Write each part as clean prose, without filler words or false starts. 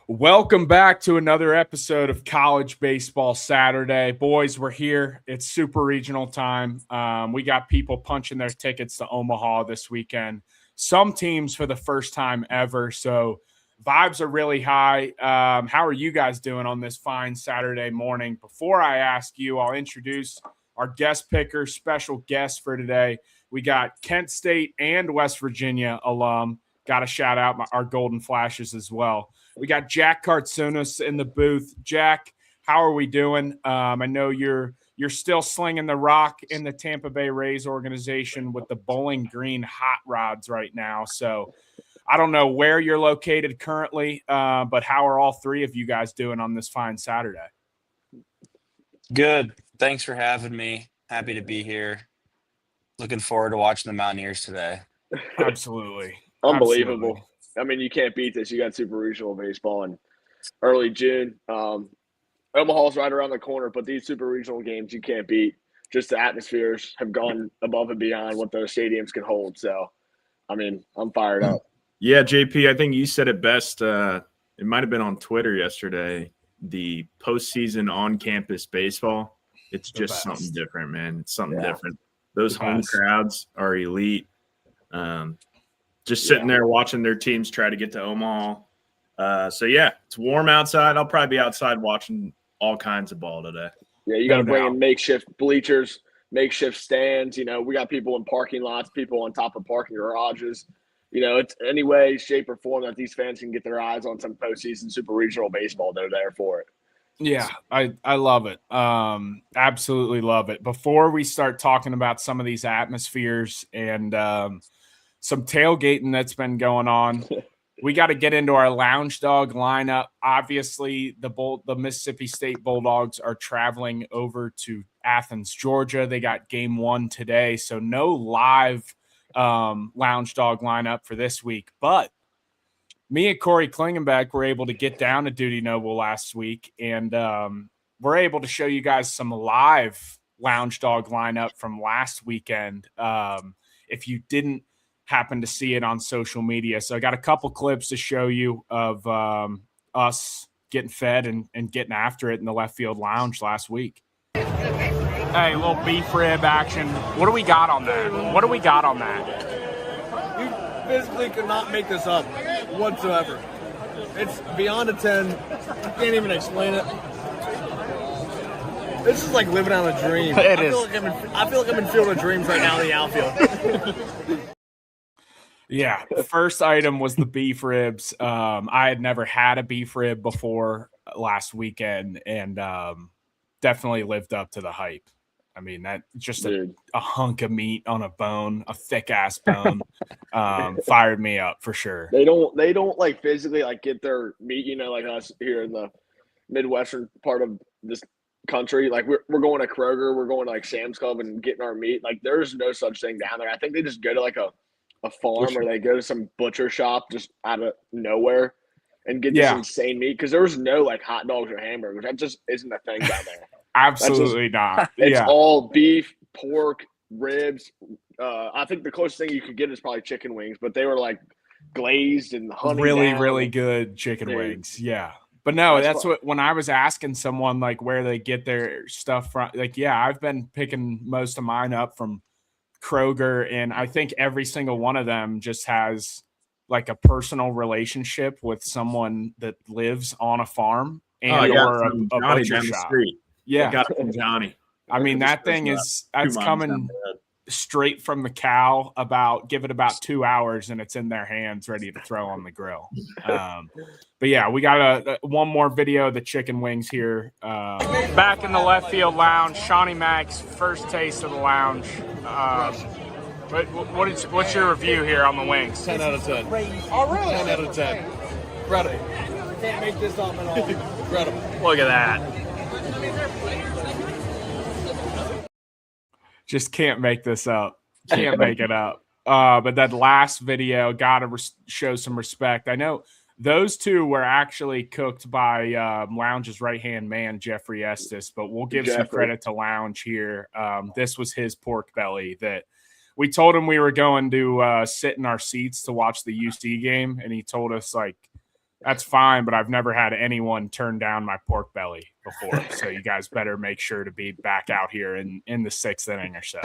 Welcome back to another episode of College Baseball Saturday. Boys, we're here. It's super regional time. We got people punching their tickets to Omaha this weekend. Some teams for the first time ever, so vibes are really high. How are you guys doing on this fine Saturday morning? Before I ask you, I'll introduce our guest picker, special guest for today. We got Kent State and West Virginia alum. Got to shout out our Golden Flashes as well. We got Jack Kartsonas in the booth. Jack, how are we doing? I know you're still slinging the rock in the Tampa Bay Rays organization with the Bowling Green hot rods right now. So I don't know where you're located currently, but how are all three of you guys doing on this fine Saturday? Good. Thanks for having me. Happy to be here. Looking forward to watching the Mountaineers today. Absolutely. Unbelievable. Absolutely. I mean, you can't beat this. You got super regional baseball in early June. Omaha's right around the corner, but these super regional games you can't beat. Just the atmospheres have gone above and beyond what those stadiums can hold. So, I mean, I'm fired up. Yeah, JP, I think you said it best. It might have been on Twitter yesterday. The postseason on-campus baseball, it's just something different, man. It's something different. Those home crowds are elite. Just sitting there watching their teams try to get to Omaha. So, it's warm outside. I'll probably be outside watching all kinds of ball today. Yeah, you got to bring in makeshift bleachers, makeshift stands. You know, we got people in parking lots, people on top of parking garages. You know, it's any way, shape, or form that these fans can get their eyes on some postseason super regional baseball, they're there for it. Yeah, I love it. Absolutely love it. Before we start talking about some of these atmospheres and some tailgating that's been going on, we got to get into our Lounge Dog lineup. Obviously, the Mississippi State Bulldogs are traveling over to Athens, Georgia. They got game 1 today, so no live Lounge Dog lineup for this week. But me and Corey Klingenbeck were able to get down to Duty Noble last week, and we're able to show you guys some live Lounge Dog lineup from last weekend. If you didn't happen to see it on social media. So I got a couple clips to show you of us getting fed and getting after it in the left field lounge last week. Hey, little beef rib action. What do we got on that? You physically could not make this up whatsoever. It's beyond a 10. I can't even explain it. This is like living out a dream. I feel like I'm in Field of Dreams right now in the outfield. Yeah, the first item was the beef ribs. I had never had a beef rib before last weekend, and definitely lived up to the hype. I mean, that just a hunk of meat on a bone, a thick ass bone, fired me up for sure. They don't like physically like get their meat, you know, like us here in the Midwestern part of this country. Like we're going to Kroger, we're going to like Sam's Club and getting our meat. Like there's no such thing down there. I think they just go to like a farm or they go to some butcher shop just out of nowhere and get this insane meat, because there was no like hot dogs or hamburgers. That just isn't a thing down there. Absolutely not. It's all beef, pork, ribs. I think the closest thing you could get is probably chicken wings, but they were like glazed and honey. Really good chicken wings. Yeah. But no, that's what, when I was asking someone like where they get their stuff from, like, I've been picking most of mine up from Kroger, and I think every single one of them just has like a personal relationship with someone that lives on a farm or a butcher shop. Yeah, got it from Johnny. I mean, that thing that's coming straight from the cow. Give it about 2 hours, and it's in their hands, ready to throw on the grill. But yeah, we got one more video of the chicken wings here. Back in the left field lounge, Shawnee Mack's first taste of the lounge. What's your review here on the wings? 10 out of 10. Oh, really? 10 out of 10. Incredible. Can't make this up at all. Incredible. Look at that. Just can't make this up. Can't make it up. But that last video, got to show some respect. I know those two were actually cooked by Lounge's right-hand man, Jeffrey Estes, but we'll give some credit to Lounge here. This was his pork belly that we told him we were going to sit in our seats to watch the UC game, and he told us, like, That's fine, but I've never had anyone turn down my pork belly before. So you guys better make sure to be back out here in the 6th inning or so.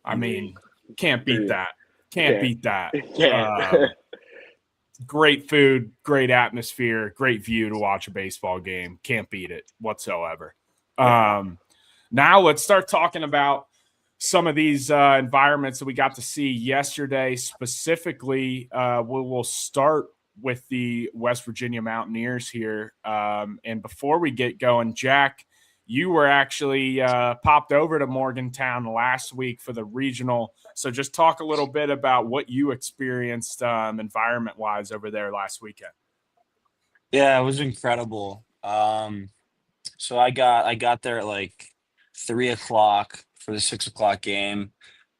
I mean, can't beat that. Can't beat that. Great food, great atmosphere, great view to watch a baseball game. Can't beat it whatsoever. Now let's start talking about some of these environments that we got to see yesterday. Specifically, we'll start with the West Virginia Mountaineers here. And before we get going, Jack, you were actually popped over to Morgantown last week for the regional. So just talk a little bit about what you experienced environment-wise over there last weekend. Yeah, it was incredible. So I got there at like 3:00 for the 6:00 game,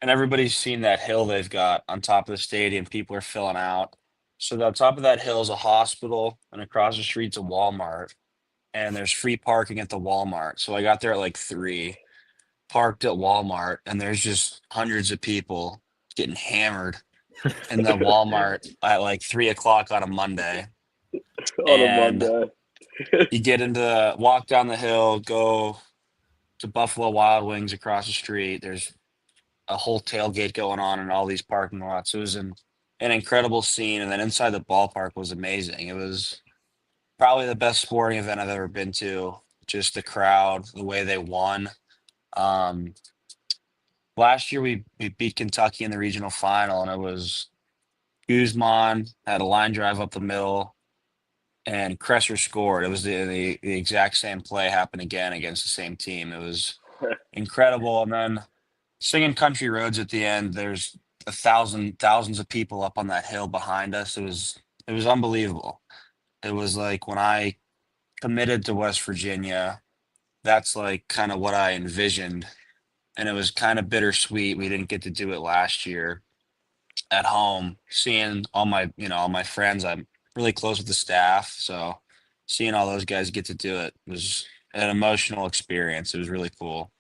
and everybody's seen that hill they've got on top of the stadium. People are filling out. So on top of that hill is a hospital, and across the street's a Walmart, and there's free parking at the Walmart. So I got there at like 3, parked at Walmart, and there's just hundreds of people getting hammered in the Walmart at like 3:00 on a Monday. You walk down the hill, go to Buffalo Wild Wings across the street. There's a whole tailgate going on in all these parking lots. It was an incredible scene. And then inside the ballpark was amazing. It was probably the best sporting event I've ever been to. Just the crowd, the way they won. Last year we beat Kentucky in the regional final, and it was Guzman had a line drive up the middle, and Kresser scored. It was the exact same play happened again against the same team. It was incredible. And then singing Country Roads at the end, there's thousands of people up on that hill behind us. It was unbelievable. It was like when I committed to West Virginia, that's like kind of what I envisioned. And it was kind of bittersweet. We didn't get to do it last year at home, seeing all my friends. I'm really close with the staff, so seeing all those guys get to do it was an emotional experience. It was really cool.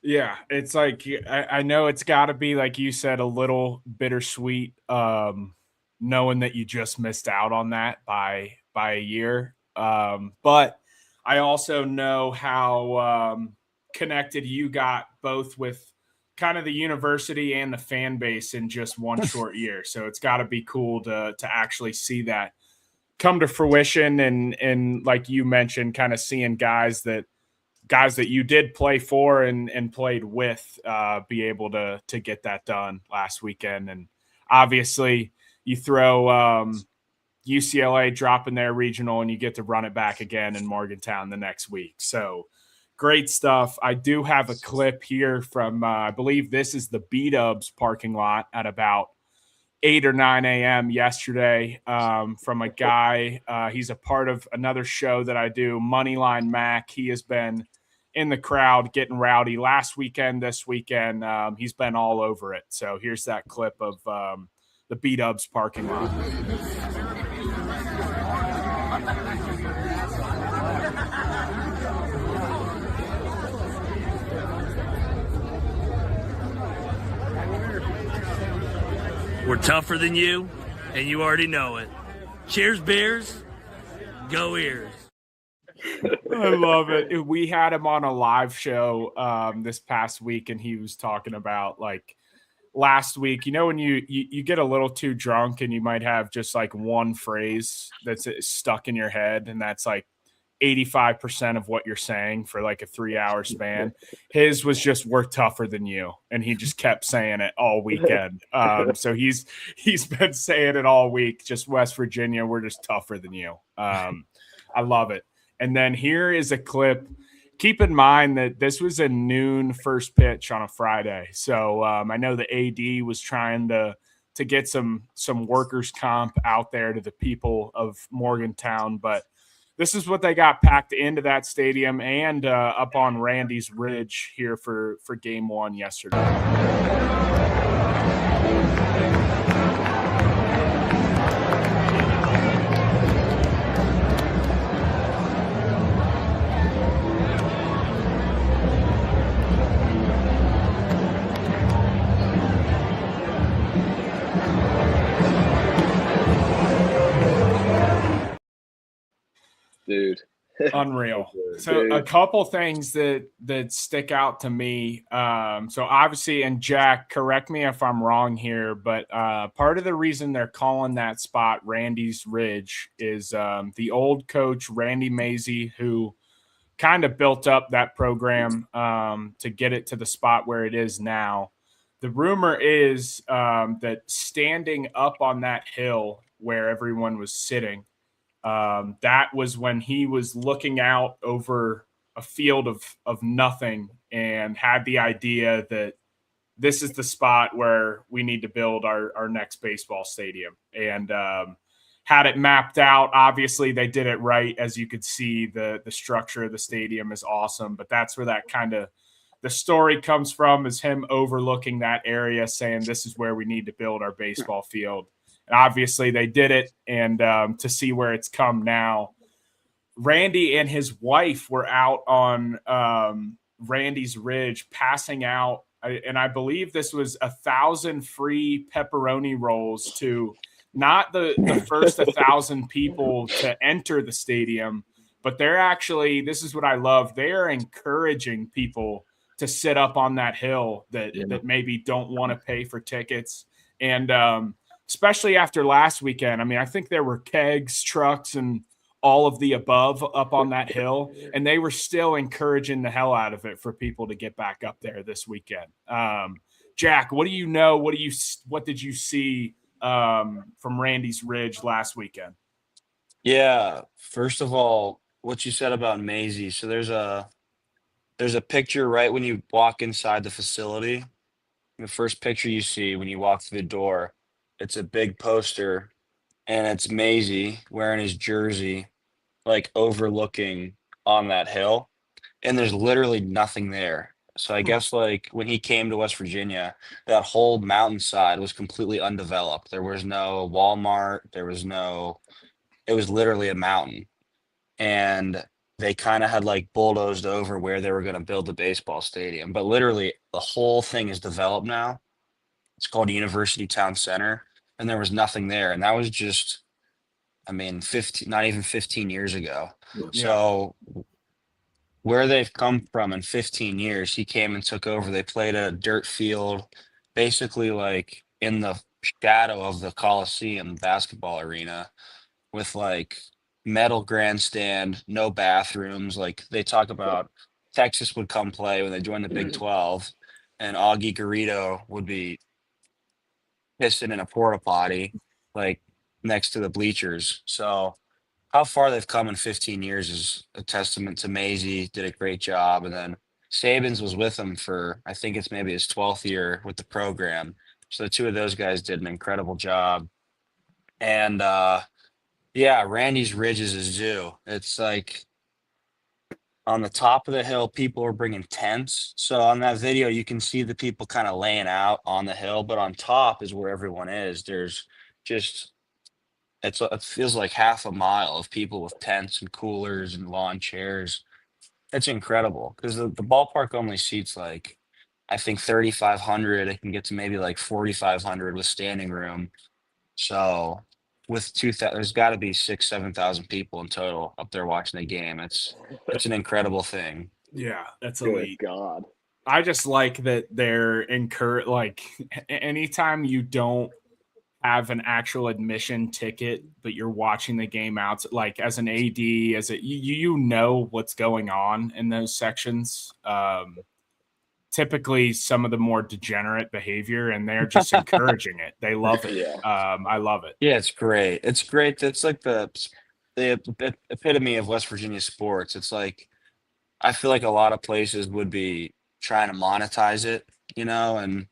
Yeah, it's like I know it's got to be, like you said, a little bittersweet, knowing that you just missed out on that by a year. But I also know how connected you got both with kind of the university and the fan base in just one short year. So it's got to be cool to actually see that come to fruition, and like you mentioned, kind of seeing guys that you did play for and played with be able to get that done last weekend. And obviously you throw UCLA dropping their regional, and you get to run it back again in Morgantown the next week. So great stuff. I do have a clip here from I believe this is the B-Dubs parking lot at about 8 or 9 a.m. yesterday, from a guy. He's a part of another show that I do, Moneyline Mac. He has been in the crowd getting rowdy last weekend, this weekend. He's been all over it. So here's that clip of the B-Dubs parking lot. We're tougher than you, and you already know it. Cheers, Bears. Go Ears. I love it. We had him on a live show this past week, and he was talking about, like, last week, when you get a little too drunk and you might have just like one phrase that's stuck in your head, and that's like 85% of what you're saying for like a 3-hour span. His was just, we're tougher than you. And he just kept saying it all weekend. So he's been saying it all week. Just West Virginia, we're just tougher than you. I love it. And then here is a clip. Keep in mind that this was a noon first pitch on a Friday. So I know the AD was trying to get some workers' comp out there to the people of Morgantown, but this is what they got packed into that stadium and up on Randy's Ridge here for game one yesterday. Unreal. So a couple things that stick out to me. So obviously, and Jack, correct me if I'm wrong here, but part of the reason they're calling that spot Randy's Ridge is the old coach Randy Mazey, who kind of built up that program to get it to the spot where it is now. The rumor is that standing up on that hill where everyone was sitting, that was when he was looking out over a field of nothing and had the idea that this is the spot where we need to build our next baseball stadium, and had it mapped out. Obviously, they did it right. As you could see, the structure of the stadium is awesome, but that's where that kind of the story comes from, is him overlooking that area, saying this is where we need to build our baseball field. And obviously they did it, and to see where it's come now. Randy and his wife were out on Randy's Ridge passing out, and I believe this was 1,000 free pepperoni rolls to not the first 1,000 people to enter the stadium, but they're actually, this is what I love, they are encouraging people to sit up on that hill that maybe don't want to pay for tickets. And especially after last weekend, I mean, I think there were kegs, trucks, and all of the above up on that hill, and they were still encouraging the hell out of it for people to get back up there this weekend. Jack, what do you know? What did you see from Randy's Ridge last weekend? Yeah, first of all, what you said about Maisie. So there's a picture right when you walk inside the facility. The first picture you see when you walk through the door, it's a big poster, and it's Maisie wearing his jersey, like overlooking on that hill, and there's literally nothing there. So I guess like when he came to West Virginia, that whole mountainside was completely undeveloped. There was no Walmart, it was literally a mountain. And they kind of had like bulldozed over where they were going to build the baseball stadium. But literally, the whole thing is developed now. It's called University Town Center, and there was nothing there. And that was just, I mean, 15, not even 15 years ago. Yeah. So where they've come from in 15 years, he came and took over. They played a dirt field, basically like in the shadow of the Coliseum basketball arena, with like metal grandstand, no bathrooms. Like they talk about Texas would come play when they joined the Big 12, and Augie Garrido would be pissing in a porta potty, like next to the bleachers. So how far they've come in 15 years is a testament to Maisie. Did a great job. And then Sabins was with him for, I think it's maybe his 12th year with the program. So the two of those guys did an incredible job. And yeah, Randy's Ridge is his zoo. It's like on the top of the hill, people are bringing tents. So on that video, you can see the people kind of laying out on the hill, but on top is where everyone is. There's just, it feels like half a mile of people with tents and coolers and lawn chairs. It's incredible because the ballpark only seats like, I think 3,500. It can get to maybe like 4,500 with standing room. So with there's got to be 7,000 people in total up there watching the game. It's an incredible thing. Yeah, that's Good elite. God. I just like that they're like anytime you don't have an actual admission ticket, but you're watching the game out, like as an AD, you know what's going on in those sections. Typically some of the more degenerate behavior, and they're just encouraging it. They love it. Yeah. I love it. Yeah, it's great. It's great. It's like the epitome of West Virginia sports. It's like I feel like a lot of places would be trying to monetize it, and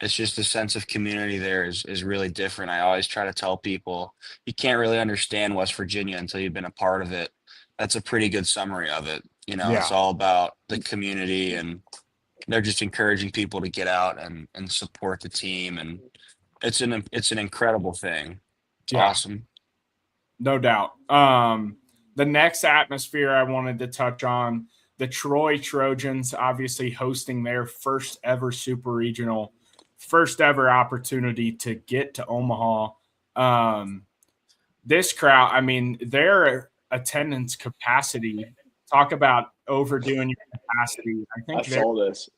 it's just the sense of community there is really different. I always try to tell people you can't really understand West Virginia until you've been a part of it. That's a pretty good summary of it. It's all about the community, and they're just encouraging people to get out and support the team. And it's an incredible thing. It's awesome. No doubt. The next atmosphere I wanted to touch on, the Troy Trojans obviously hosting their first ever super regional, first ever opportunity to get to Omaha. This crowd, I mean, they're attendance capacity. Talk about overdoing your capacity. I think I saw this.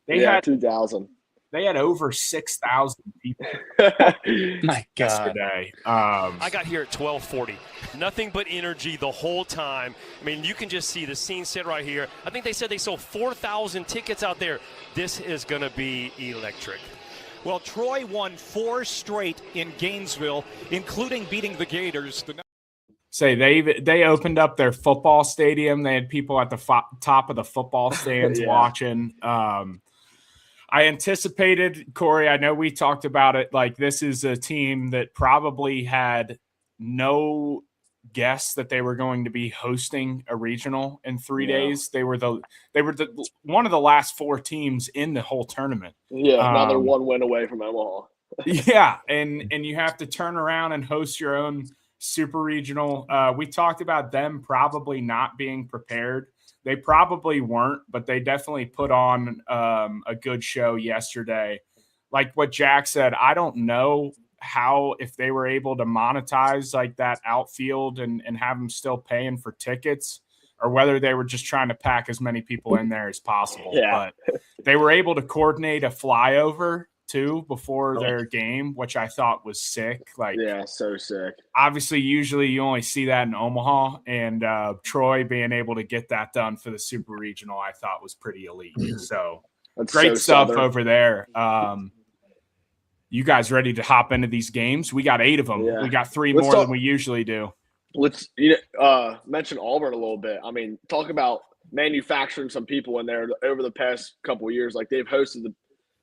they had 2,000. They had over 6,000 people My God. yesterday. I got here at 12:40. Nothing but energy the whole time. I mean, you can just see the scene set right here. I think they said they sold 4,000 tickets out there. This is going to be electric. Well, Troy won 4 straight in Gainesville, including beating the Gators. Say they opened up their football stadium. They had people at the top of the football stands watching. I anticipated, Corey, I know we talked about it, like this is a team that probably had no guess that they were going to be hosting a regional in 3 days. They were one of the last 4 teams in the whole tournament. Yeah, now they're 1 win away from Omaha. Yeah, and you have to turn around and host your own super regional. We talked about them probably not being prepared. They probably weren't, but they definitely put on a good show yesterday. Like what Jack said, I don't know how, if they were able to monetize like that outfield and have them still paying for tickets, or whether they were just trying to pack as many people in there as possible. Yeah. But they were able to coordinate a flyover too before their game, which I thought was sick. Like, yeah, so sick. Obviously, usually you only see that in Omaha, and Troy being able to get that done for the super regional, I thought was pretty elite. So That's great so stuff Southern. over there. You guys ready to hop into these games? We got 8 of them. Yeah. We got 3 Let's more talk- than we usually do. Let's mention Auburn a little bit. I mean, talk about manufacturing some people in there over the past couple of years. Like they've hosted the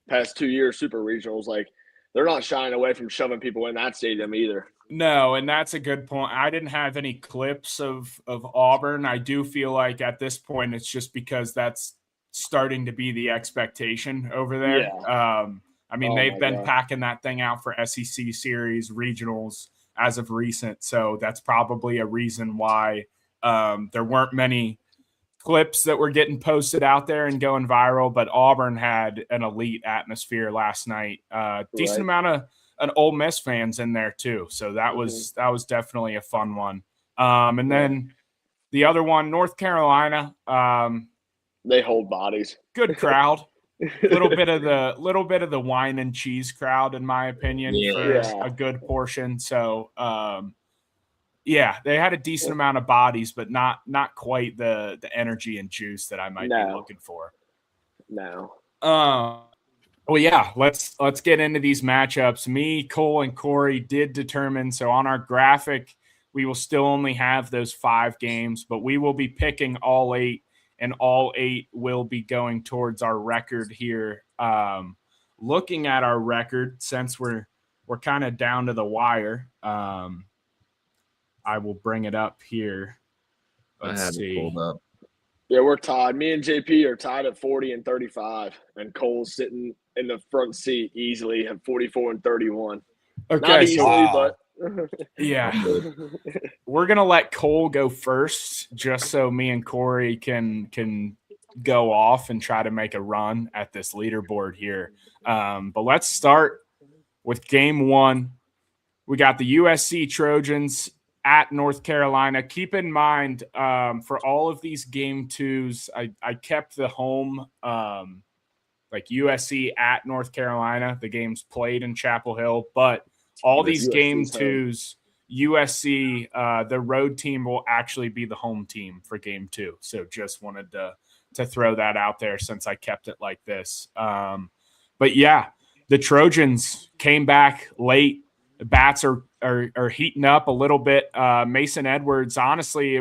past 2 years super regionals. Like they're not shying away from shoving people in that stadium either. No, and that's a good point. I didn't have any clips of Auburn. I do feel like at this point it's just because that's starting to be the expectation over there. Yeah. I mean, Oh they've my been God. packing that thing out for SEC series, regionals as of recent. So that's probably a reason why there weren't many clips that were getting posted out there and going viral. But Auburn had an elite atmosphere last night. Decent amount of an Ole Miss fans in there too. So that was definitely a fun one. And then the other one, North Carolina, They hold bodies. good crowd. little bit of the wine and cheese crowd, in my opinion, for a good portion. So they had a decent amount of bodies, but not quite the energy and juice that I might be looking for. No. Well, yeah, let's get into these matchups. Me, Cole, and Corey did determine. So on our graphic, we will still only have those 5 games, but we will be picking all 8. And all 8 will be going towards our record here. Looking at our record, since we're kind of down to the wire, I will bring it up here. Let's see. Pulled up. Yeah, we're tied. Me and JP are tied at 40 and 35, and Cole's sitting in the front seat easily at 44 and 31. Okay, Not easily, but yeah, we're gonna let Cole go first, just so me and Corey can go off and try to make a run at this leaderboard here. But let's start with game 1. We got the USC Trojans at North Carolina. Keep in mind, for all of these game 2s, I kept the home, like USC at North Carolina. The game's played in Chapel Hill, but all these game 2s, USC, the road team will actually be the home team for game 2. So just wanted to throw that out there since I kept it like this. But yeah, the Trojans came back late. The bats are heating up a little bit. Mason Edwards, honestly,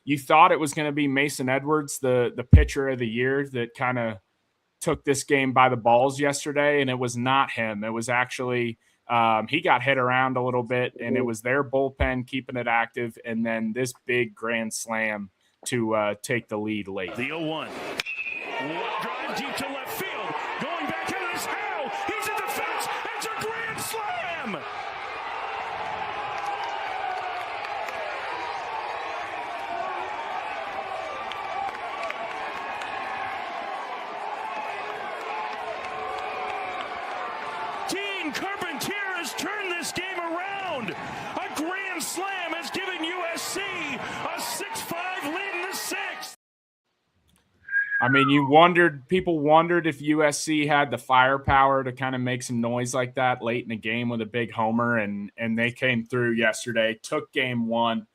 you thought it was going to be Mason Edwards, the pitcher of the year that kind of took this game by the balls yesterday, and it was not him. It was actually he got hit around a little bit, and it was their bullpen keeping it active, and then this big grand slam to take the lead late. The 0-1. Drive deep to left field. Going back into this hell. He's at the fence. It's a grand slam. Dean Carpentier has turned this game around. A grand slam has given USC I mean, people wondered if USC had the firepower to kind of make some noise like that late in the game with a big homer, and they came through yesterday, took game one.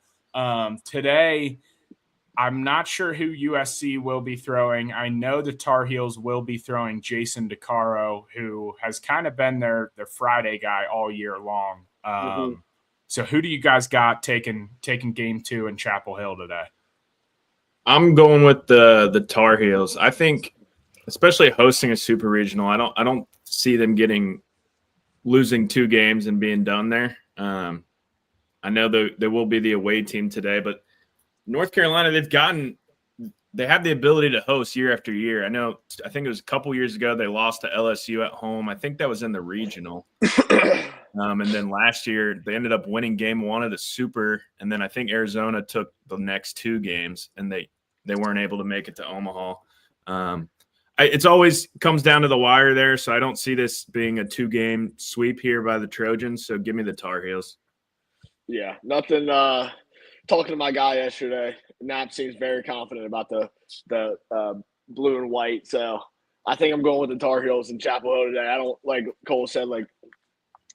Today, I'm not sure who USC will be throwing. I know the Tar Heels will be throwing Jason DeCaro, who has kind of been their Friday guy all year long. So who do you guys got taking game two in Chapel Hill today? I'm going with the Tar Heels. I think, especially hosting a super regional, I don't see them losing 2 games and being done there. I know there will be the away team today, but North Carolina, they have the ability to host year after year. I think it was a couple years ago they lost to LSU at home. I think that was in the regional. And then last year they ended up winning game 1 of the super, and then I think Arizona took the next 2 games, and they weren't able to make it to Omaha. It's always comes down to the wire there, so I don't see this being a 2-game sweep here by the Trojans. So give me the Tar Heels. Yeah, nothing. Talking to my guy yesterday, Knapp seems very confident about the blue and white. So I think I'm going with the Tar Heels in Chapel Hill today. I don't, like Cole said, like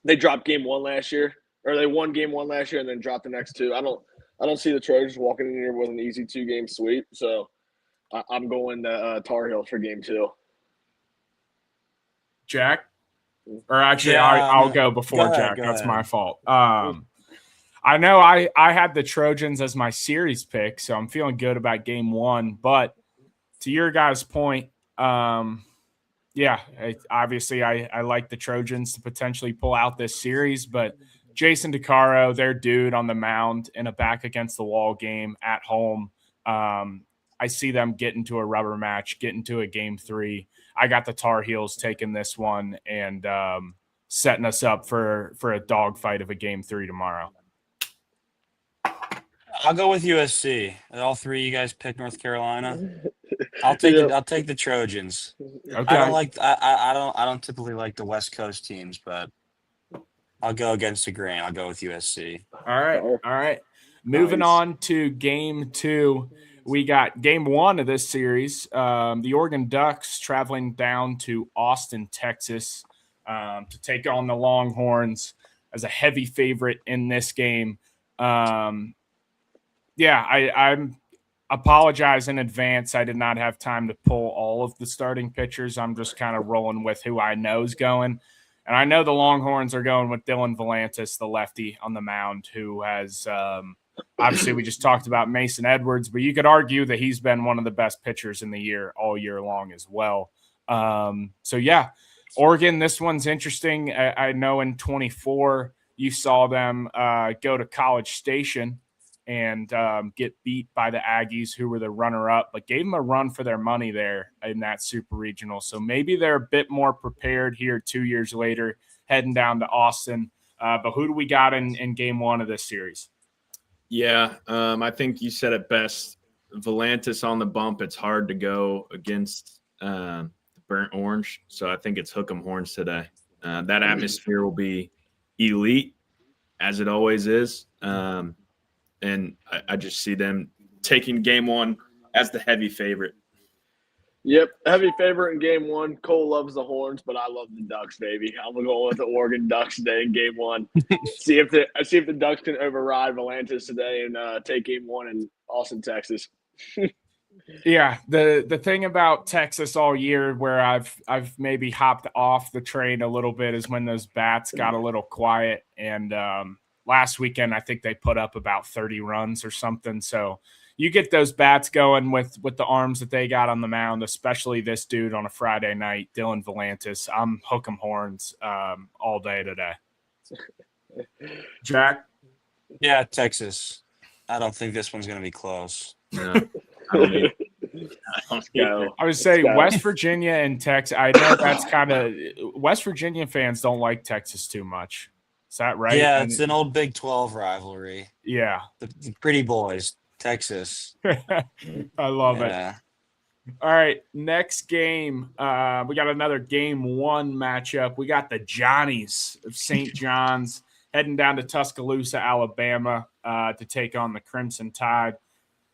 they dropped game 1 last year, or they won game 1 last year and then dropped the next 2. I don't see the Trojans walking in here with an easy 2-game sweep. So I'm going to Tar Heels for game 2. Jack? Or actually, Yeah, I'll go before go ahead, Jack. go That's ahead. my fault. I know I had the Trojans as my series pick, so I'm feeling good about game 1. But to your guys' point, obviously I like the Trojans to potentially pull out this series, but Jason DeCaro, their dude on the mound in a back against the wall game at home. I see them getting to a rubber match, getting to a game 3. I got the Tar Heels taking this one and setting us up for a dogfight of a game 3 tomorrow. I'll go with USC. All 3 of you guys pick North Carolina. I'll take the Trojans. Okay. I don't typically like the West Coast teams, but I'll go against the grain. I'll go with USC. All right. Moving on to game 2. We got game 1 of this series. The Oregon Ducks traveling down to Austin, Texas, to take on the Longhorns as a heavy favorite in this game. I'm apologize in advance. I did not have time to pull all of the starting pitchers. I'm just kind of rolling with who I know is going. And I know the Longhorns are going with Dylan Volantis, the lefty on the mound, who has obviously we just talked about Mason Edwards, but you could argue that he's been one of the best pitchers in the year all year long as well. Oregon, this one's interesting. I know in 24 you saw them go to College Station and get beat by the Aggies, who were the runner-up, but gave them a run for their money there in that super regional. So maybe they're a bit more prepared here 2 years later, heading down to Austin. But who do we got in game 1 of this series? Yeah, I think you said it best. Volantis on the bump, it's hard to go against burnt orange. So I think it's hook 'em horns today. That atmosphere will be elite, as it always is. And I just see them taking game 1 as the heavy favorite. Yep, heavy favorite in game 1. Cole loves the Horns, but I love the Ducks, baby. I'm gonna go with the Oregon Ducks today in game 1. see if the Ducks can override Volantis today and take game 1 in Austin, Texas. Yeah, the thing about Texas all year where I've maybe hopped off the train a little bit is when those bats got a little quiet, and last weekend I think they put up about 30 runs or something. So you get those bats going with the arms that they got on the mound, especially this dude on a Friday night, Dylan Volantis. I'm hook 'em horns all day today. Jack? Yeah, Texas. I don't think this one's going to be close. No, I would say West Virginia and Texas. I know that's kind of West Virginia fans don't like Texas too much. Is that right? Yeah, it's an old Big 12 rivalry. Yeah. The pretty boys, Texas. I love it. All right, next game. We got another game 1 matchup. We got the Johnnies of St. John's heading down to Tuscaloosa, Alabama, to take on the Crimson Tide.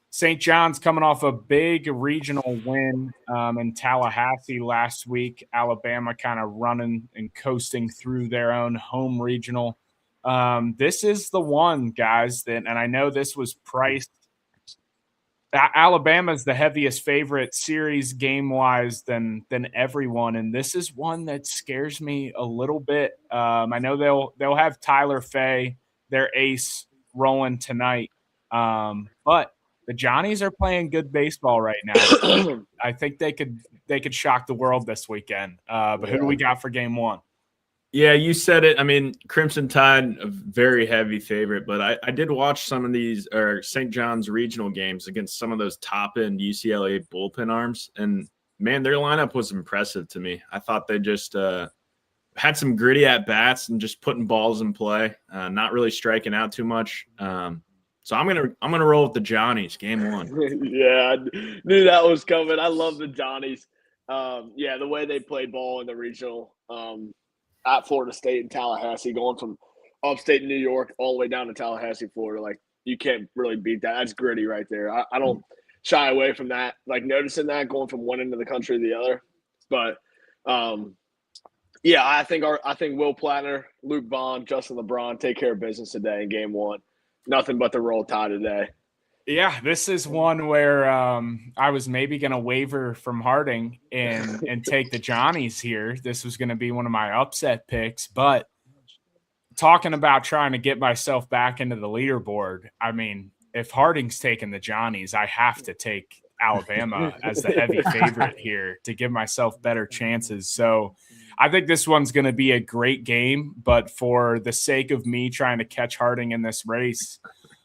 St. John's coming off a big regional win in Tallahassee last week. Alabama kind of running and coasting through their own home regional. This is the one, guys, and I know this was priced. Alabama's the heaviest favorite series game-wise than everyone, and this is one that scares me a little bit. I know they'll have Tyler Fay, their ace, rolling tonight, but the Johnnies are playing good baseball right now. I think they could shock the world this weekend. But who do we got for game one? Yeah, you said it. I mean, Crimson Tide, a very heavy favorite, but I did watch some of these St. John's regional games against some of those top-end UCLA bullpen arms, and, man, their lineup was impressive to me. I thought they just had some gritty at-bats and just putting balls in play, not really striking out too much. So I'm gonna roll with the Johnnies, game one. Yeah, I knew that was coming. I love the Johnnies. The way they played ball in the regional at Florida State and Tallahassee, going from upstate New York all the way down to Tallahassee, Florida, like you can't really beat that. That's gritty right there. I don't shy away from that, like noticing that going from one end of the country to the other. But I think Will Plattner, Luke Vaughn, Justin LeBron take care of business today in game one. Nothing but the roll tide today. Yeah, this is one where I was maybe going to waver from Harding and take the Johnnies here. This was going to be one of my upset picks, but talking about trying to get myself back into the leaderboard, I mean, if Harding's taking the Johnnies, I have to take Alabama as the heavy favorite here to give myself better chances. So I think this one's going to be a great game, but for the sake of me trying to catch Harding in this race,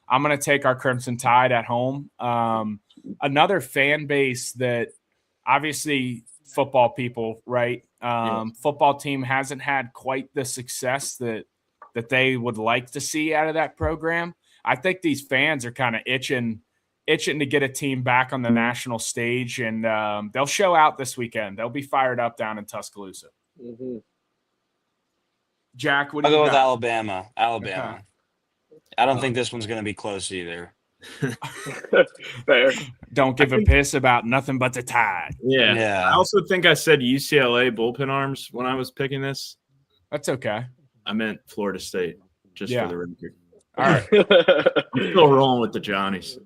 I'm going to take our Crimson Tide at home. Another fan base that obviously football people, right? Football team hasn't had quite the success that they would like to see out of that program. I think these fans are kind of itching to get a team back on the national stage, and they'll show out this weekend. They'll be fired up down in Tuscaloosa. Mm-hmm. Jack, what do I'll you go with got? Alabama. Okay. I don't think this one's going to be close either. Fair. Don't give a piss about nothing but the Tide. Yeah. I also think I said UCLA bullpen arms when I was picking this. That's okay. I meant Florida State, just for the record. All right. I'm still rolling with the Johnnies.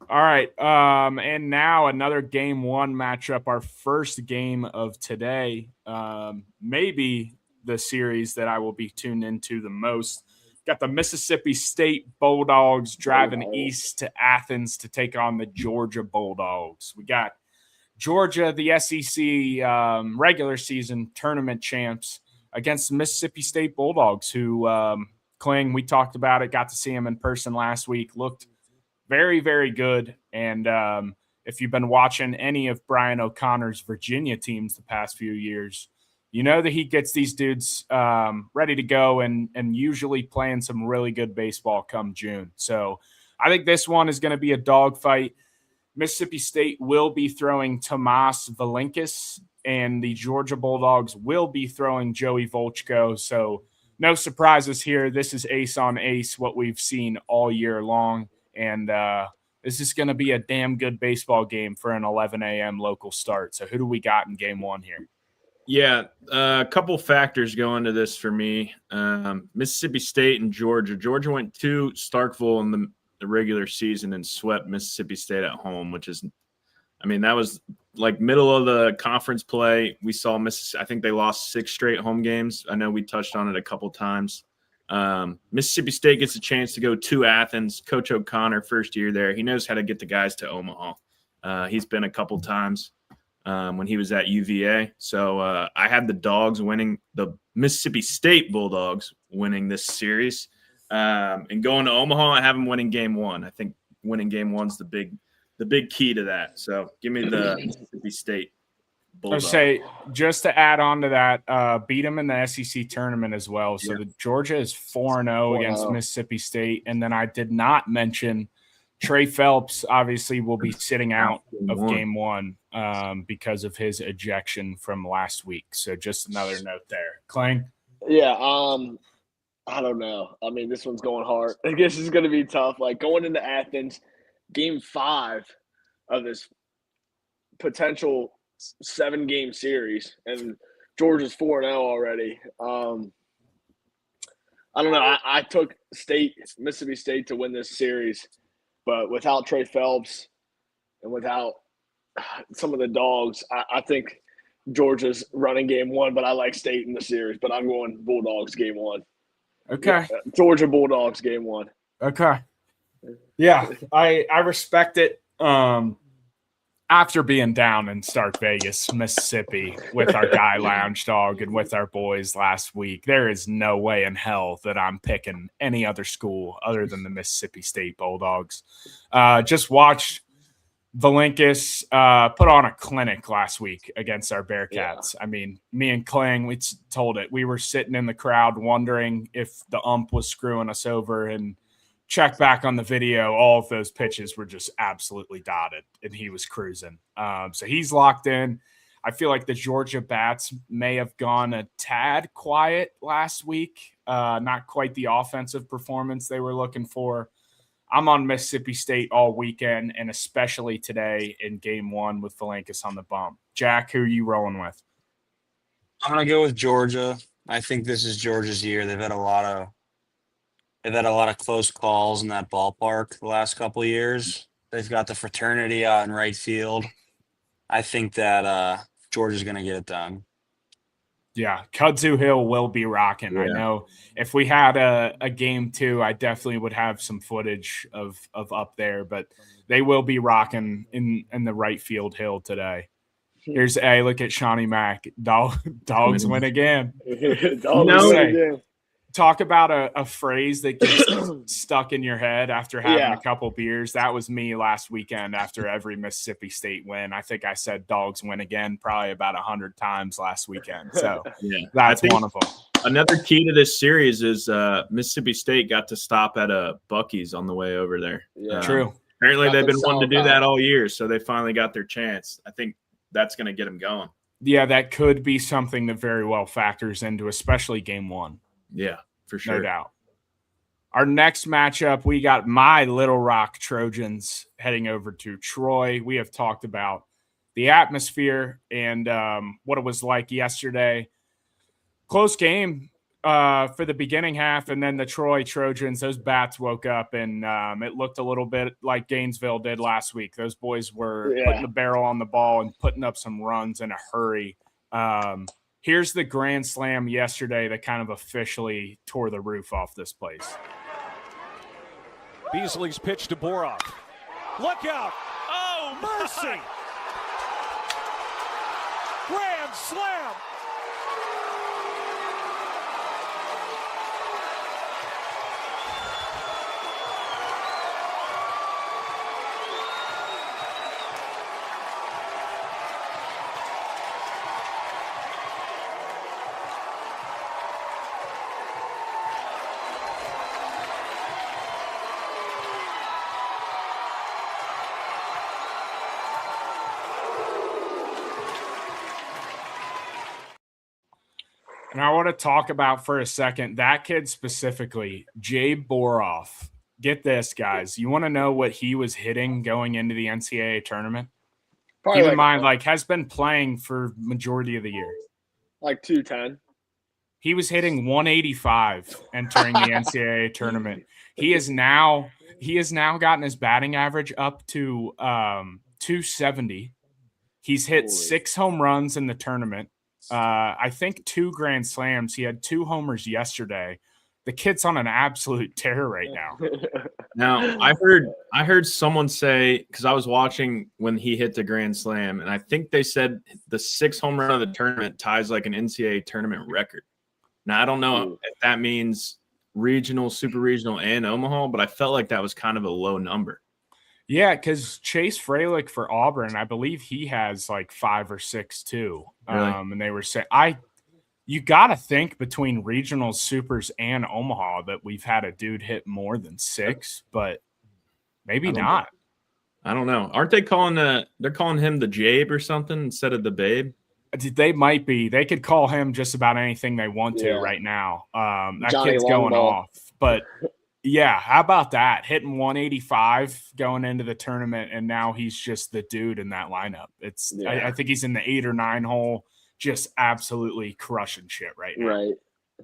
All right. And now another game one matchup, our first game of today. Maybe the series that I will be tuned into the most. Got the Mississippi State Bulldogs driving east to Athens to take on the Georgia Bulldogs. We got Georgia, the SEC regular season tournament champs, against the Mississippi State Bulldogs, who, Kling, we talked about it, got to see him in person last week, looked very, very good. And if you've been watching any of Brian O'Connor's Virginia teams the past few years, you know that he gets these dudes ready to go and usually playing some really good baseball come June. So I think this one is going to be a dogfight. Mississippi State will be throwing Tomas Valinkis, and the Georgia Bulldogs will be throwing Joey Volchko. So no surprises here. This is ace on ace, what we've seen all year long. And this is going to be a damn good baseball game for an 11 a.m. local start. So who do we got in game one here? Yeah, a couple factors go into this for me. Mississippi State and Georgia. Georgia went to Starkville in the regular season and swept Mississippi State at home, which is, I mean, that was like middle of the conference play. We saw I think they lost 6 straight home games. I know we touched on it a couple times. Mississippi State gets a chance to go to Athens. Coach O'Connor, first year there, he knows how to get the guys to Omaha. He's been a couple times when he was at UVA. So I had the Dogs winning, the Mississippi State Bulldogs winning this series. And going to Omaha, I have them winning game one. I think winning game one's the big key to that. So give me the Mississippi State Bulldogs. I say, just to add on to that, beat them in the SEC tournament as well. So the Georgia is 4-0 against Mississippi State. And then I did not mention Trey Phelps obviously will be sitting out of game one because of his ejection from last week. So just another note there. Kling? Yeah, I don't know. I mean, this one's going hard. I guess it's going to be tough. Like, going into Athens, game 5 of this potential 7-game series, and Georgia's 4-0 already. I don't know. I took Mississippi State to win this series, but without Trey Phelps and without some of the dogs, I think Georgia's running game 1, but I like State in the series. But I'm going Bulldogs game 1. Okay. Georgia Bulldogs game 1. Okay. Yeah, I respect it. After being down in Stark Vegas, Mississippi, with our guy Lounge Dog and with our boys last week, there is no way in hell that I'm picking any other school other than the Mississippi State Bulldogs. Just watched Valinkus put on a clinic last week against our Bearcats. Yeah. I mean, me and Kling, we told it. We were sitting in the crowd wondering if the ump was screwing us over, and check back on the video, all of those pitches were just absolutely dotted, and he was cruising. So he's locked in. I feel like the Georgia bats may have gone a tad quiet last week. Not quite the offensive performance they were looking for. I'm on Mississippi State all weekend, and especially today in game 1 with Valinkus on the bump. Jack, who are you rolling with? I'm going to go with Georgia. I think this is Georgia's year. They've had a lot of close calls in that ballpark the last couple of years. They've got the fraternity out in right field. I think that Georgia's going to get it done. Yeah, Kudzu Hill will be rocking. Yeah. I know if we had a game 2, I definitely would have some footage of up there, but they will be rocking in the right field hill today. Here's look at Shawnee Mack. Dogs win again. Dogs win again. Talk about a phrase that gets stuck in your head after having a couple beers. That was me last weekend after every Mississippi State win. I think I said dogs win again probably about 100 times last weekend. So that's one of them. Another key to this series is Mississippi State got to stop at a Buc-ee's on the way over there. Yeah. True. Apparently they've been wanting to do that all year, so they finally got their chance. I think that's going to get them going. Yeah, that could be something that very well factors into especially game 1. Yeah, for sure. No doubt. Our next matchup, we got my Little Rock Trojans heading over to Troy. We have talked about the atmosphere and what it was like yesterday. Close game for the beginning half, and then the Troy Trojans, those bats woke up, and it looked a little bit like Gainesville did last week. Those boys were putting the barrel on the ball and putting up some runs in a hurry. Here's the grand slam yesterday that kind of officially tore the roof off this place. Beasley's pitch to Boroff. Look out! Oh, mercy! Grand slam! And I want to talk about for a second that kid specifically, Jay Boroff. Get this, guys. You want to know what he was hitting going into the NCAA tournament? Probably keep in mind, has been playing for majority of the year. Like 210. He was hitting 185 entering the NCAA tournament. He has now gotten his batting average up to 270. He's hit 6 home runs in the tournament. I think 2 grand slams. He had 2 homers yesterday. The kid's on an absolute tear right now. Now, I heard someone say, because I was watching when he hit the grand slam, and I think they said the 6th home run of the tournament ties like an NCAA tournament record. Now, I don't know if that means regional, super regional, and Omaha, but I felt like that was kind of a low number. Yeah, because Chase Fralick for Auburn, I believe he has like 5 or 6 too. Really? And they were saying, you got to think between regionals, supers, and Omaha that we've had a dude hit more than 6, but maybe not. I don't know. Aren't they they're calling him the Jabe or something instead of the Babe? They might be. They could call him just about anything they want to right now. That Johnny kid's going off. But Yeah, how about that? Hitting 185 going into the tournament, and now he's just the dude in that lineup. I think he's in the 8 or 9 hole, just absolutely crushing shit right now. Right.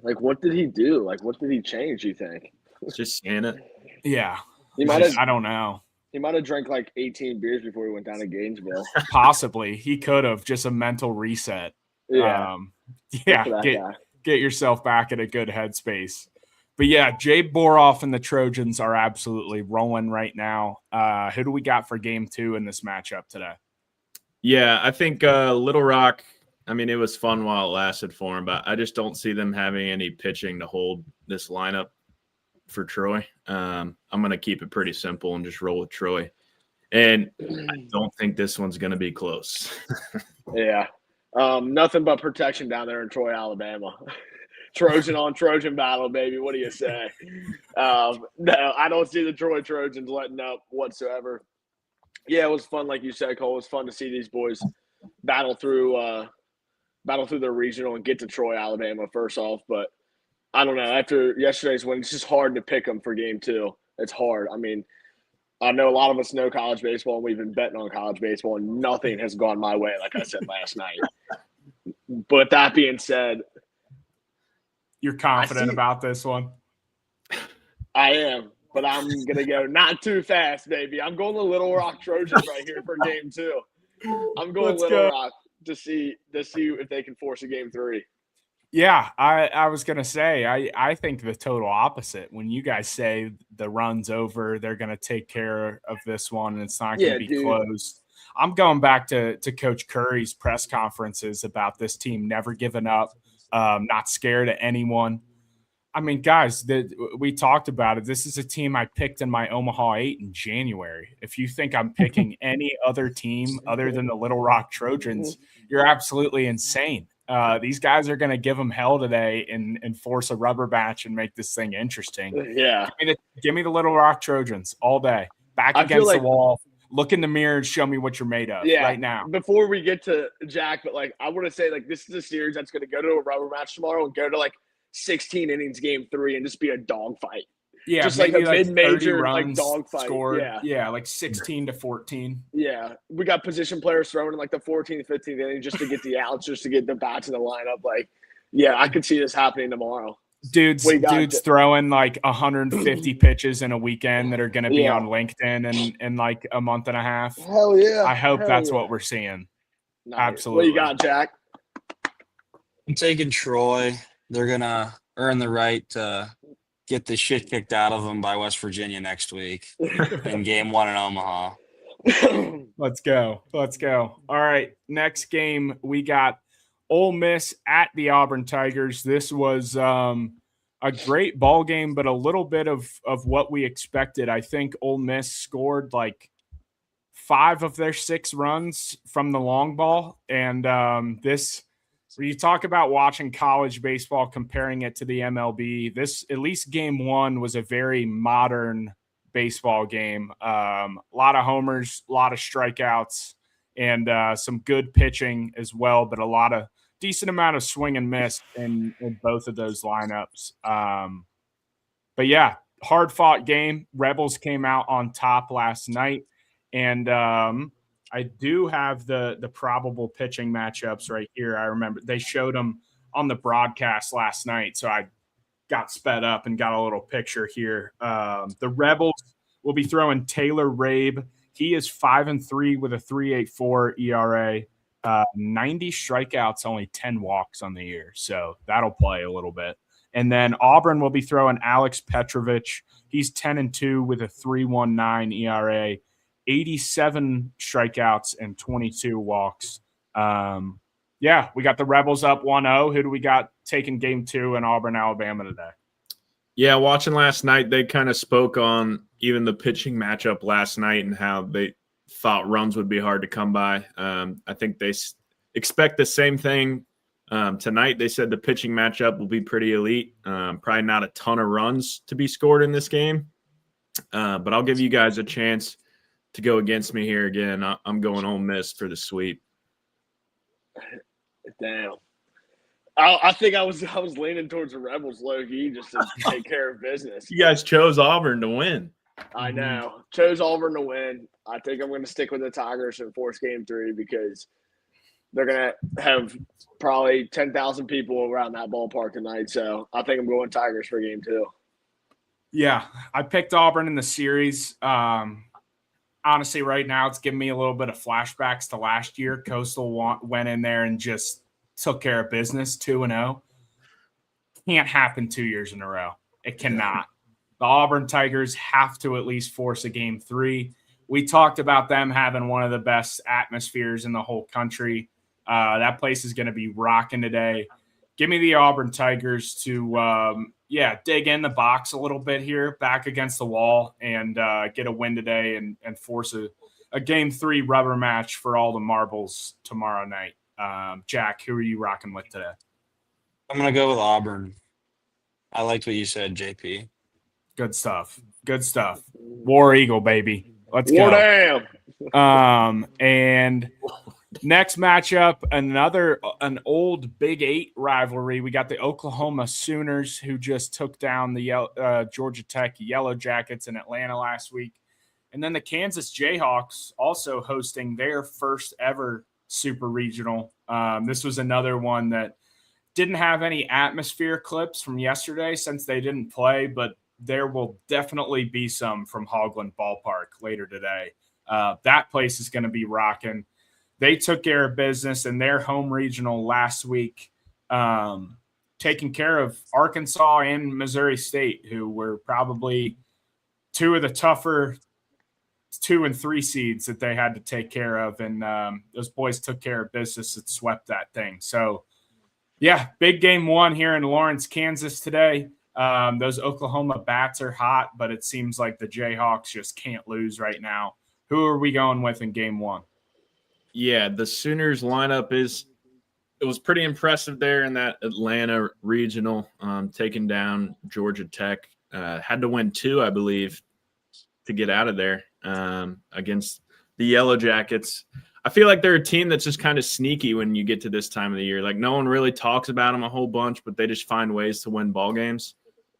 Like, what did he do? Like, what did he change, you think? Just Santa. Yeah. I don't know. He might have drank like 18 beers before he went down to Gainesville. Possibly. He could have. Just a mental reset. Yeah. Get yourself back in a good headspace. But yeah, Jay Boroff and the Trojans are absolutely rolling right now. Who do we got for game 2 in this matchup today? Yeah, I think Little Rock, I mean, it was fun while it lasted for him, but I just don't see them having any pitching to hold this lineup for Troy. I'm going to keep it pretty simple and just roll with Troy. And I don't think this one's going to be close. Yeah. Nothing but protection down there in Troy, Alabama. Trojan on Trojan battle, baby. What do you say? No, I don't see the Troy Trojans letting up whatsoever. Yeah, it was fun, like you said, Cole. It was fun to see these boys battle through their regional and get to Troy, Alabama first off. But I don't know. After yesterday's win, it's just hard to pick them for game 2. It's hard. I mean, I know a lot of us know college baseball, and we've been betting on college baseball, and nothing has gone my way, like I said last night. But that being said, you're confident about this one? I am, but I'm going to go not too fast, baby. I'm going to Little Rock Trojans right here for game 2. I'm going Little Rock to see if they can force a game 3. Yeah, I was going to say, I think the total opposite. When you guys say the run's over, they're going to take care of this one, and it's not going to be close. I'm going back to Coach Curry's press conferences about this team never giving up, not scared of anyone. I mean, guys, we talked about it. This is a team I picked in my Omaha 8 in January. If you think I'm picking any other team other than the Little Rock Trojans, you're absolutely insane. These guys are going to give them hell today and force a rubber match and make this thing interesting. Yeah. Give me the Little Rock Trojans all day. Back against the wall. Look in the mirror and show me what you're made of right now. Before we get to Jack, but I want to say this is a series that's going to go to a rubber match tomorrow and go to 16 innings game 3 and just be a dogfight. Yeah, just a mid-major dogfight. Scored. Yeah, 16-14. Yeah, we got position players throwing in the 14th, 15th inning just to get the outs, just to get the bats in the lineup. I could see this happening tomorrow. Dudes throwing 150 pitches in a weekend that are going to be on LinkedIn in a month and a half. Hell yeah! I hope that's what we're seeing. Nice. Absolutely. What you got, Jack? I'm taking Troy. They're gonna earn the right to get the shit kicked out of them by West Virginia next week in game 1 in Omaha. Let's go. All right, next game we got Ole Miss at the Auburn Tigers. This was a great ball game, but a little bit of what we expected. I think Ole Miss scored 5 of their 6 runs from the long ball. And when you talk about watching college baseball, comparing it to the MLB, this, at least game 1, was a very modern baseball game. A lot of homers, a lot of strikeouts, and some good pitching as well, but a decent amount of swing and miss in both of those lineups. But yeah, hard-fought game. Rebels came out on top last night, and I do have the probable pitching matchups right here. I remember they showed them on the broadcast last night, so I got sped up and got a little picture here. The Rebels will be throwing Taylor Rabe. He is 5-3 with a 3.84 ERA. 90 strikeouts, only 10 walks on the year, so that'll play a little bit. And then Auburn will be throwing Alex Petrovich. He's 10-2 with a 3.19 ERA. 87 strikeouts and 22 walks. Yeah, we got the Rebels up 1-0. Who do we got taking game 2 in Auburn, Alabama today? Yeah, watching last night, they kind of spoke on even the pitching matchup last night and how they thought runs would be hard to come by. I think they expect the same thing tonight. They said the pitching matchup will be pretty elite. Probably not a ton of runs to be scored in this game. But I'll give you guys a chance to go against me here again. I'm going Ole Miss for the sweep. Damn. I think I was leaning towards the Rebels low key just to take care of business. You guys chose Auburn to win. I know. Chose Auburn to win. I think I'm going to stick with the Tigers and force game 3 because they're going to have probably 10,000 people around that ballpark tonight. So I think I'm going Tigers for game 2. Yeah, I picked Auburn in the series. Honestly, right now it's giving me a little bit of flashbacks to last year. Coastal went in there and just took care of business, 2-0. Can't happen 2 years in a row. It cannot. The Auburn Tigers have to at least force a game 3. We talked about them having one of the best atmospheres in the whole country. That place is going to be rocking today. Give me the Auburn Tigers to, dig in the box a little bit here, back against the wall, and get a win today and force a game 3 rubber match for all the marbles tomorrow night. Jack, who are you rocking with today? I'm going to go with Auburn. I liked what you said, JP. Good stuff. Good stuff. War Eagle, baby. Let's War go. damn. And next matchup, an old Big 8 rivalry. We got the Oklahoma Sooners, who just took down the Georgia Tech Yellow Jackets in Atlanta last week. And then the Kansas Jayhawks also hosting their first ever super regional. This was another one that didn't have any atmosphere clips from yesterday since they didn't play, but there will definitely be some from Hoagland Ballpark later today. That place is going to be rocking. They took care of business in their home regional last week, taking care of Arkansas and Missouri State, who were probably two of the tougher 2 and 3 seeds that they had to take care of. And those boys took care of business and swept that thing. So, yeah, big game 1 here in Lawrence, Kansas today. Those Oklahoma bats are hot, but it seems like the Jayhawks just can't lose right now. Who are we going with in game 1? Yeah, the Sooners lineup it was pretty impressive there in that Atlanta regional, taking down Georgia Tech. Had to win 2, I believe, to get out of there against the Yellow Jackets. I feel like they're a team that's just kind of sneaky when you get to this time of the year. Like, no one really talks about them a whole bunch, but they just find ways to win ball games.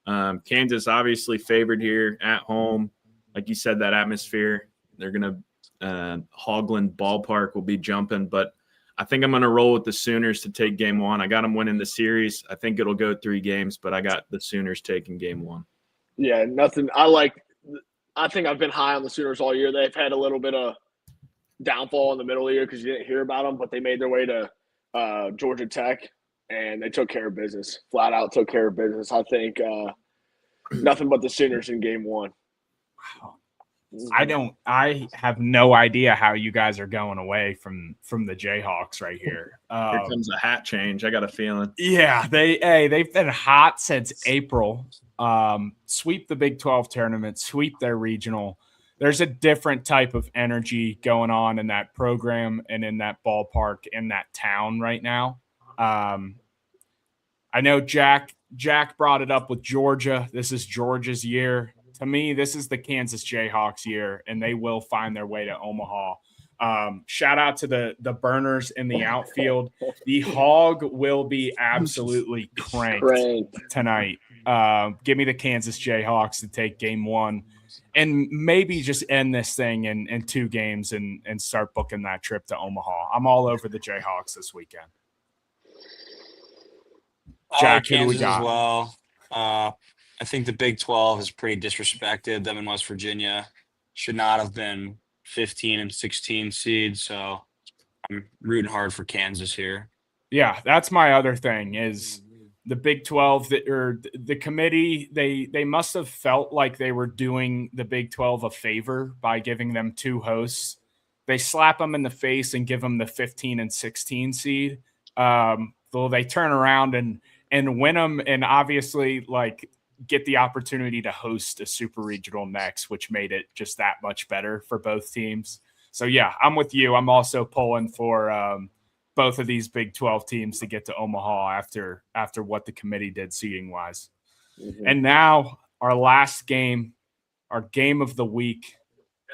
Kansas obviously favored here at home. Like you said, that atmosphere, they're going to Hoagland Ballpark will be jumping, but I think I'm going to roll with the Sooners to take game 1. I got them winning the series. I think it'll go 3 games, but I got the Sooners taking game 1. Yeah, nothing. I think I've been high on the Sooners all year. They've had a little bit of downfall in the middle of the year because you didn't hear about them, but they made their way to Georgia Tech, and they took care of business. Flat out took care of business. I think nothing but the Sooners in game 1. Wow. I have no idea how you guys are going away from the Jayhawks right here. Here comes a hat change. I got a feeling. Yeah, they've been hot since April. Sweep the Big 12 tournament, sweep their regional. There's a different type of energy going on in that program and in that ballpark, in that town right now. I know Jack brought it up with Georgia. This is Georgia's year. To me, this is the Kansas Jayhawks year, and they will find their way to Omaha. Shout out to the burners in the outfield. The Hog will be absolutely cranked tonight. Give me the Kansas Jayhawks to take game 1 and maybe just end this thing in 2 games and start booking that trip to Omaha. I'm all over the Jayhawks this weekend. Jack, who do we got? As well. I think the Big 12 has pretty disrespected them in West Virginia. Should not have been 15 and 16 seeds, so I'm rooting hard for Kansas here. Yeah, that's my other thing is the Big 12 the committee, they must have felt like they were doing the Big 12 a favor by giving them 2 hosts. They slap them in the face and give them the 15 and 16 seed. Though they turn around and win them and obviously get the opportunity to host a super regional next, which made it just that much better for both teams. So yeah, I'm with you. I'm also pulling for both of these Big 12 teams to get to Omaha after what the committee did seeding wise. Mm-hmm. And now our last game, our game of the week,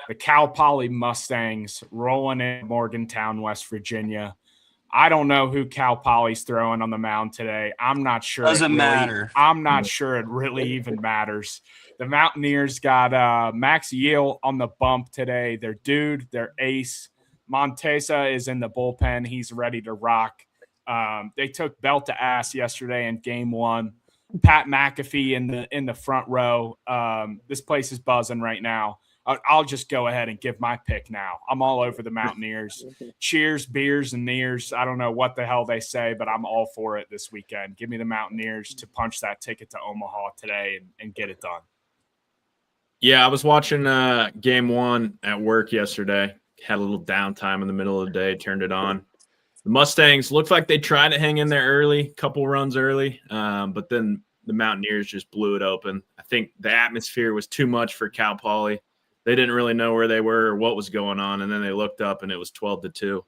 the Cal Poly Mustangs rolling in Morgantown, West Virginia. I don't know who Cal Poly's throwing on the mound today. I'm not sure. Doesn't matter. I'm not sure it really even matters. The Mountaineers got Max Yale on the bump today. Their dude, their ace. Montesa is in the bullpen. He's ready to rock. They took belt to ass yesterday in game 1. Pat McAfee in the front row. This place is buzzing right now. I'll just go ahead and give my pick now. I'm all over the Mountaineers. Cheers, beers, and nears. I don't know what the hell they say, but I'm all for it this weekend. Give me the Mountaineers to punch that ticket to Omaha today and get it done. Yeah, I was watching game 1 at work yesterday. Had a little downtime in the middle of the day, turned it on. The Mustangs looked like they tried to hang in there early, couple runs early, but then the Mountaineers just blew it open. I think the atmosphere was too much for Cal Poly. They didn't really know where they were or what was going on, and then they looked up and it was 12-2.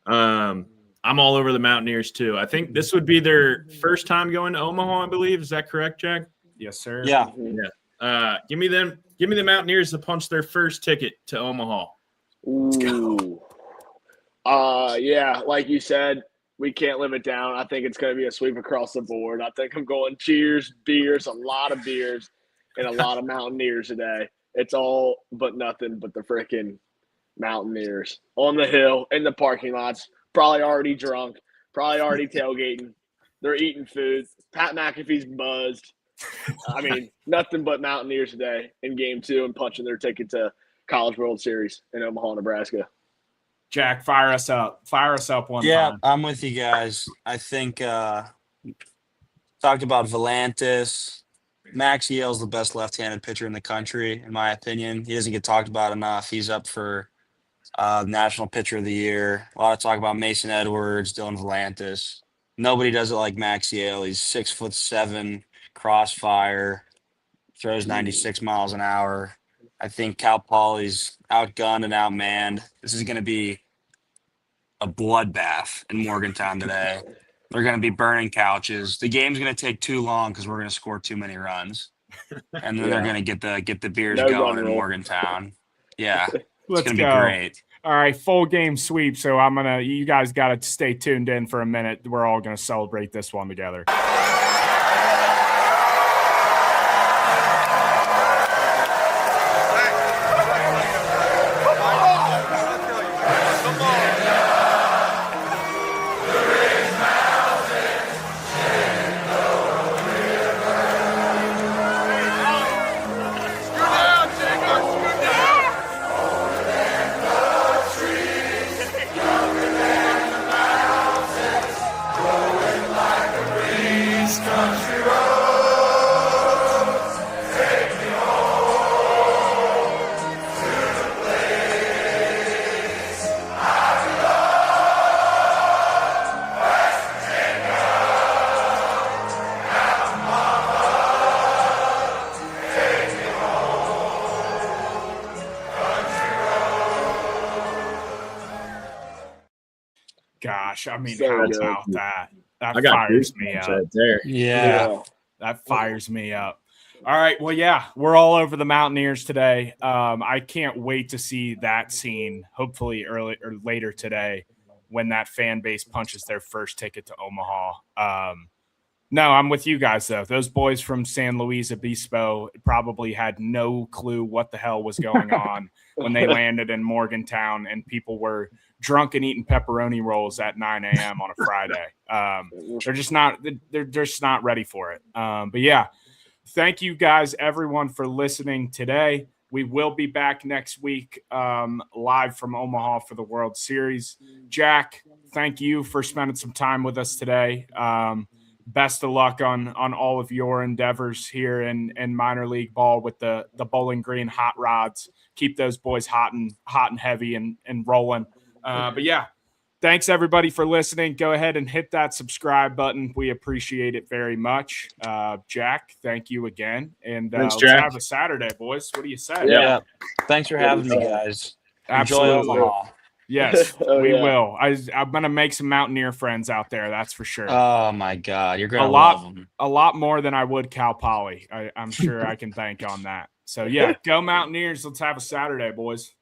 I'm all over the Mountaineers too. I think this would be their first time going to Omaha, I believe. Is that correct, Jack? Yes, sir. Yeah. Give me the Mountaineers to punch their first ticket to Omaha. Let's go. Yeah, like you said, we can't live it down. I think it's going to be a sweep across the board. I think I'm going cheers, beers, a lot of beers, and a lot of Mountaineers today. It's all but nothing but the freaking Mountaineers on the hill, in the parking lots, probably already drunk, probably already tailgating. They're eating food. Pat McAfee's buzzed. I mean, nothing but Mountaineers today in game 2 and punching their ticket to College World Series in Omaha, Nebraska. Jack, fire us up. Fire us up one time. Yeah, I'm with you guys. I think talked about Volantis. Max Yale's the best left-handed pitcher in the country, in my opinion. He doesn't get talked about enough. He's up for National Pitcher of the Year. A lot of talk about Mason Edwards, Dylan Volantis. Nobody does it like Max Yale. He's 6'7", crossfire, throws 96 miles an hour. I think Cal Poly's outgunned and outmanned. This is going to be a bloodbath in Morgantown today. They're going to be burning couches. The game's going to take too long because we're going to score too many runs, and then they're going to get the beers going in Morgantown. Yeah, it's going to be great. All right, full game sweep. So you guys got to stay tuned in for a minute. We're all going to celebrate this one together. Gosh, I mean, how about that? That fires me up. Right there. Yeah. That fires me up. All right. Well, yeah, we're all over the Mountaineers today. I can't wait to see that scene, hopefully early or later today, when that fan base punches their first ticket to Omaha. No, I'm with you guys, though. Those boys from San Luis Obispo probably had no clue what the hell was going on when they landed in Morgantown and people were drunk and eating pepperoni rolls at 9 a.m. on a Friday. They're just not ready for it. But yeah, thank you guys, everyone, for listening today. We will be back next week live from Omaha for the World Series. Jack, thank you for spending some time with us today. Best of luck on all of your endeavors here in minor league ball with the Bowling Green hot rods. Keep those boys hot and heavy and rolling. But yeah, thanks everybody for listening. Go ahead and hit that subscribe button. We appreciate it very much. Jack, thank you again. And thanks, let's Jack. have a Saturday, boys. What do you say? Yeah. Thanks for having me, guys. Absolutely. Enjoy Omaha. Yes, we will. I'm going to make some Mountaineer friends out there. That's for sure. Oh my God. You're going to love them. A lot more than I would Cal Poly. I'm sure I can bank on that. So yeah, go Mountaineers. Let's have a Saturday, boys.